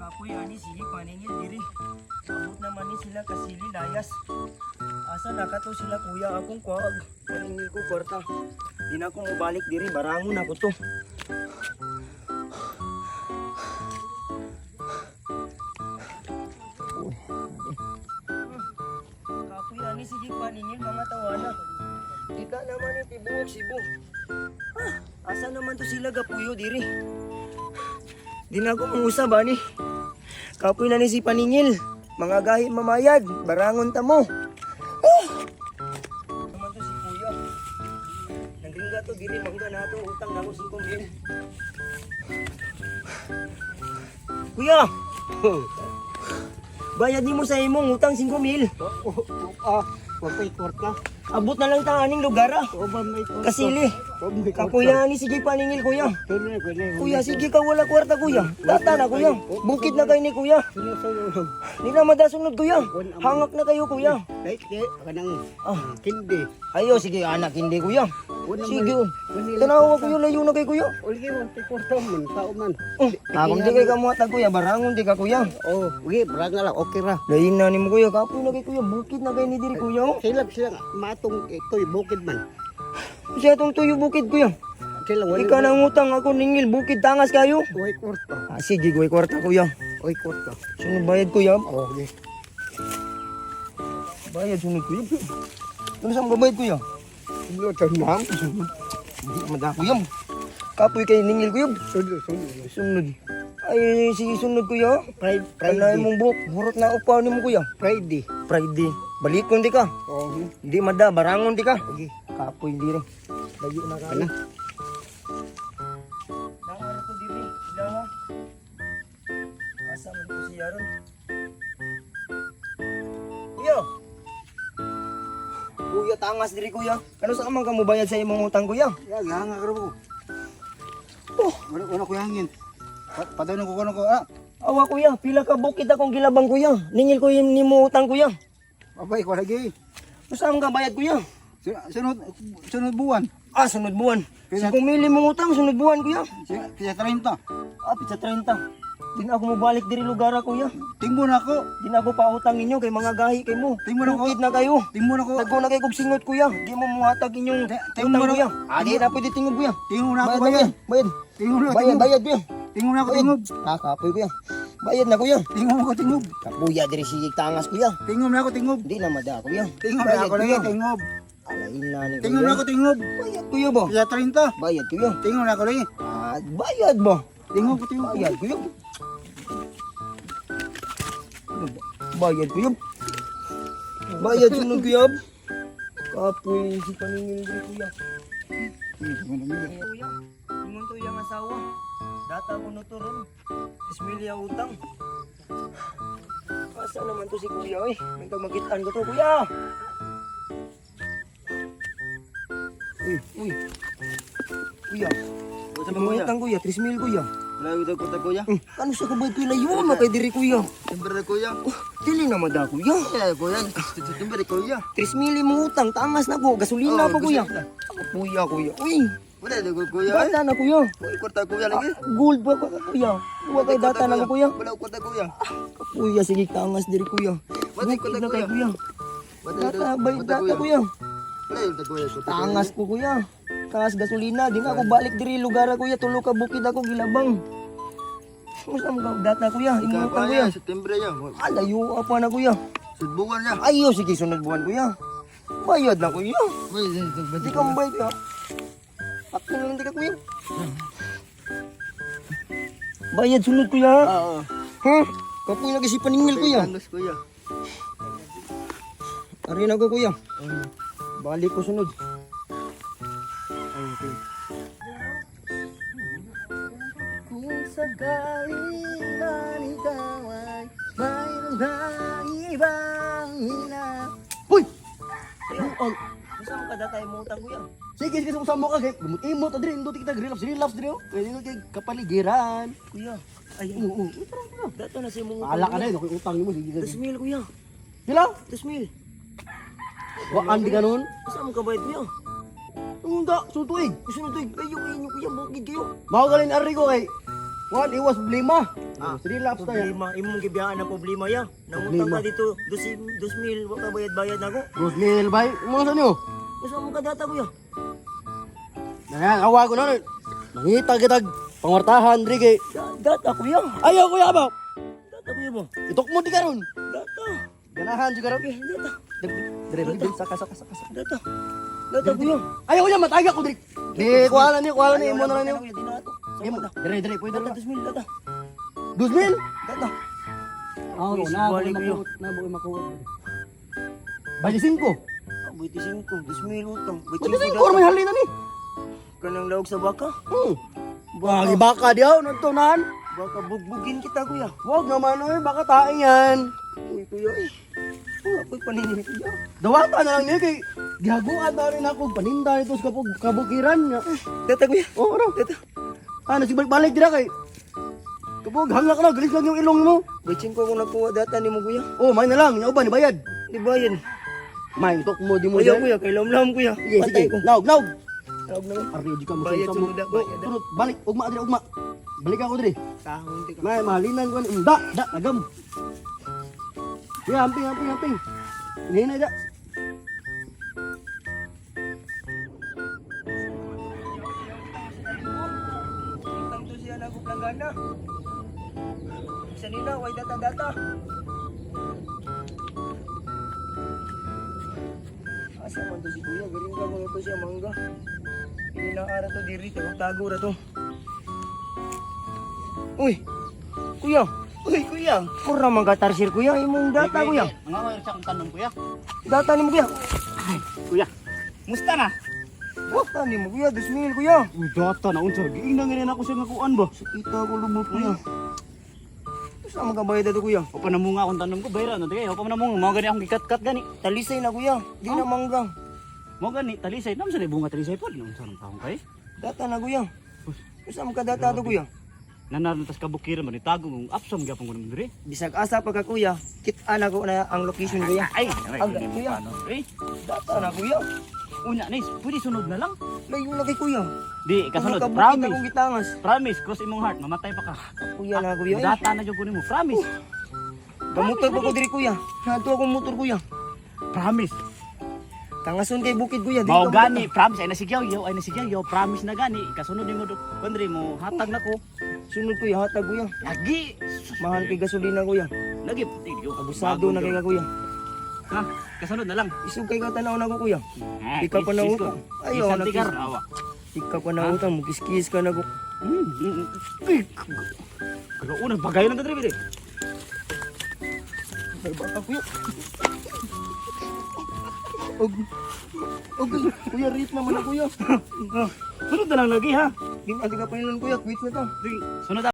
Kapoy ani sige paningil diri. Abot naman ni sila kasili layas. Asa nakato sila kuya akong kuwag. Paningil ko kwarta. Di na ako mabalik diri barangon ako to. Kapoy ani sige paningil mga tawanan. Ika naman ni tibuok sibo. Asa naman to sila gapuyo diri. Di na ako mangusab ani. Kapoy na ni si paningil. Mga gahi mamayad, barangon ta mo. Naman to si kuya. Nagringga to diri mangga na to utang na ko 5,000. Kuya. Bayad ni mo sa imong utang 5,000. Huwag pa ikort ka. Abot na lang ta aning lugar ah. O ba may ikort ka? Kasili. Kakuya ni sige paningil kuya. Pwede. Kuya sige ka wala kwarta kuya. Data na kuya. Bukid na kayo ni kuya. Sinusunod. Di na madasunod kuya. Hangak na kayo kuya. Kahit kanang Ah, kindi. ayo sige anak hindi kuya. Unang Sige. man- Tanawa kuya layo na kay kuya. Ulgi mo, ikort man, tao man. Akong di kay kamuhatag kuya, barangon di ka kuya. Oh, ugi, brag na lang, okay ra. Lain na ni mo kuya, kapoy na kay kuya, bukid na kay ni diri kuya. Oh. Sila matong ito'y bukid man. Siya tong tuyo bukid kuya. Sila wala. Ika nang utang ako ningil bukid tangas kayo. Uy, ikort ka. Ah, sige kuya kwarta kuya. Uy, ikort ka. Sunod bayad kuya. Oh, ugi. Bayad sunod kuya. Ano sa mga bayad kuya? Sino tanang? Hindi mada kuya. Kapoy kay ningil kuya. Sunod. Sunod. Ay sige sunod kuya. Kanay mong buhok, hurot na upaw ni mo kuya. Friday. Friday. Balikon di ka. Oh, Hindi mada, barangon di ka. ugi. Kapoy diri. Layo na ka. Ano? Nakara ko diri. Ilaha. Asa man ko si Yaron. Kuya. Kuya tangas diri kuya. Kano sa man ka mo bayad sa imong utang kuya? Ya, nga karo ko. Oh, Wala ko yangin. Padayon ko ko. awa kuya, pila ka bukid akong gilabang kuya. Ningil ko yung nimo utang kuya. Abay, ko lagi. Saan ka bayad kuya? Sunod buwan. Ah, sunod buwan. Kaya- 5,000 mong utang, sunod buwan kuya. Kaya 30. Ah, pizza 30. Di na ako mabalik diri lugar kuya. Timbon ako. Di na ako pautang ninyo kay mga gahi kay mo. Tingnan ako. Bukid na kayo. Timbon ako. Tagko na kay kog singot kuya. Di mo muhatag inyong Tingnan utang mo na- kuya. Ah, di na pwede tingog kuya. Tingon ako Bayad, bayad. bayad. Tingon ako Bayad, bayad kuya. Tingon ako Bayad. tingob. Ah, kapoy kuya. Bayad na kuya. Tingon ako tingob. Kapuya diri sige tangas kuya. Tingon ako tingob. Di na mada kuya. Tingon Bayad, ako lagi kuya. tingob. Alain na ni Tingon kuya. ako tingob. Bayad kuya ba? Kaya 30. Bayad kuya. Tingon ako lagi. Ah, bayad ba? Tingob ko tingob. Bayad kuya. Ano ba? Bayad kuya. Bayad sunod kuya. Kapoy si paningil diri kuya. Kuya, ingon to yung asawa. Data ko no to ron. Ismilya utang. Asa naman to si kuya eh. May magitan ko to kuya. Uy. Kuya. What's May utang kuya, 3,000 kuya. Layo daw ko ta kuya. Ano sa kabay kuya layo na kay diri kuya. Timbre kuya. Dili na mada kuya. Kaya kuya. Timbre kuya. 3,000 mo utang, tangas na ko, gasolina pa kuya. Kuya kuya. Uy, Wala daw ko kuya. data na kuya. Uy, kwarta kuya lagi. Gold ba ka kuya? Huwag kay data na ko kuya. Wala kwarta kuya. Kuya, sige tangas diri kuya. Wala Bukid kwarta na kay kuya. kuya. Data, bay data kuya. Wala yung kuya. Tangas ko kuya. Tangas gasolina, di na ako balik diri lugar kuya, tulo ka bukid ako gilabang. Musta mo ka data kuya? Imong utang kuya. September ya. Alayo pa na kuya. Subukan niya. Ayo sige sunod buwan kuya. Bayad na kuya. Di ka mabay kuya. Akin na lang di ka kuya. Bayad sunod kuya. Oo. Ha? Kapoy lagi si paningil kuya. Tangos kuya. Ari na ko kuya. Balik ko sunod. Kung sakaling man ikaw ay mayroon na ibang hina. Uy! Saan ka data yung utang kuya? Sige, sige, sama ka. Imot, adri, hindi kita relapse, diri. Pwede nyo kay kapaligiran. Kuya, ay, Oo. dato na siya mong utang. Ala ka na yun, okay, utang mo. Sige, sige. 2,000 kuya. Sila? 2,000. Waan di ganun? Saan ka bayad kuya? Hindi, sutuig. Gusto nyo ito, kayo kuya, bukid kayo. Mao galing ari ko kay Wan, iwas problema. Relax tayo. Problema, imong gibiyaan na problema ya. Nangutang Problema. ka dito, 2,000, wa ka bayad-bayad na ko. Rosmil, bay. Mga sa niyo? Usa mo ka data kuya? Nangangawa ko na rin. Mangita kitag pangwartahan, diri kay. Data kuya. Ayaw kuya ba? Data kuya mo. Itok mo di karon. Data. Ganahan di karon. Data. Dire, dire, saka. Data. Data kuya. Ayaw kuya, mataga ko diri. Di, kuala ni, imo na lang niyo. Kuya, di na ato. Imo, dire, pwede Data na. 2,000 data. 2,000? Data. Oo, Yes, na balik kuya. boy makuha. Bali 5. 25, 2,000 utang. Pwede 5 may halina ni. Kanang lawag sa baka. Wagi baka diaw nagtunan. Baka bugbugin kita kuya. Wag naman oy, baka taing yan. Uy kuya eh. Wala po'y paninin kuya. Dawata na lang niya kay gihaguan na rin ako paninda nito sa kabukiran niya. Data kuya. Oo, ano? Data. Nagsibalik-balik dira kay. Kapag hangak na, galis lang yung ilong mo. Baychin ko kung nakuha data ni mo kuya. Oh, may na lang, yung uban, ibayad. Di ba yan? May, tok mo, di mo Kuya dyan. kuya, kay lam-lam kuya. Sige, sige, Patay ko. naog. Tawag naman. Ari, di ka mo Bayad sa mo. suda, bayad. Turut, balik, ugma, diri, ugma. Balik ako diri. Kahon di ka. May, mahalinan ko. Agam. Ya, hamping. Hinay da. Utang to siya na kuplangana. Isa nila, way data-data. Asa man to si kuya, galing ka mga to siya mangga. Hindi na ara to diri, tago ra to. Uy, kuya. Uy, kuya. Mura man ka tarsir kuya, imong data kuya. Nga mayroon siya akong tanong, kuya. Data ni mo kuya. Kuya, musta na? Data ni mo kuya, 2,000 kuya. Uy, data na unsa. Giingnan nga rin ako siya ngakuan ba? Kita ko lumot kuya. Saan mo ka bayad ito kuya? O pa na mga akong tanong ko, bayra na tagay. O pa na mga, mga gani akong gikat-kat gani. Talisay na kuya, di na mangga. Mga gani, talisay. Naman sa bunga talisay po. Nung saan ang taong kay? Data na kuya. Saan mo ka data ito kuya? Nanaruntas kabukiran mo, nitago mong apsom gyapon ko naman diri. Bisag asa pagka kuya, kita na ko na ang location kuya. Ay, Ang kuya. Eh, Data na kuya. unya nis, pwede sunod na lang. Layo na kay kuya. Di, kasunod, Kabukit promise. akong gitangas. Promise, cross imong heart, mamatay pa ka. Kuya na kuya. Data na jud kunin mo, promise. Gamotor pa ko diri kuya. Nato akong motor kuya. Promise. Tangason kay bukid kuya. Mao gani, promise ay nasigyaw, yo, promise na gani. Kasunod nimo do, kundri mo hatag nako. Sunod kuya, hatag kuya. Lagi. Mahal kay gasolina kuya. Lagi. Abusado na kay ka kuya. Ha, kasunod na lang. Isog kay ka tanaw na ko kuya. Ay, Ikaw pa na utang. Ayaw, Ayaw, nakis- nakis. Awa. Ikaw pa na utang, mukis-kis ka na ko. Kalau unang pagayon ng tadri, Ay, baka kuya. Kuya, rate naman na kuya. Sunod na lang lagi ha. Di ka pa yun kuya, quit na ta. Sunod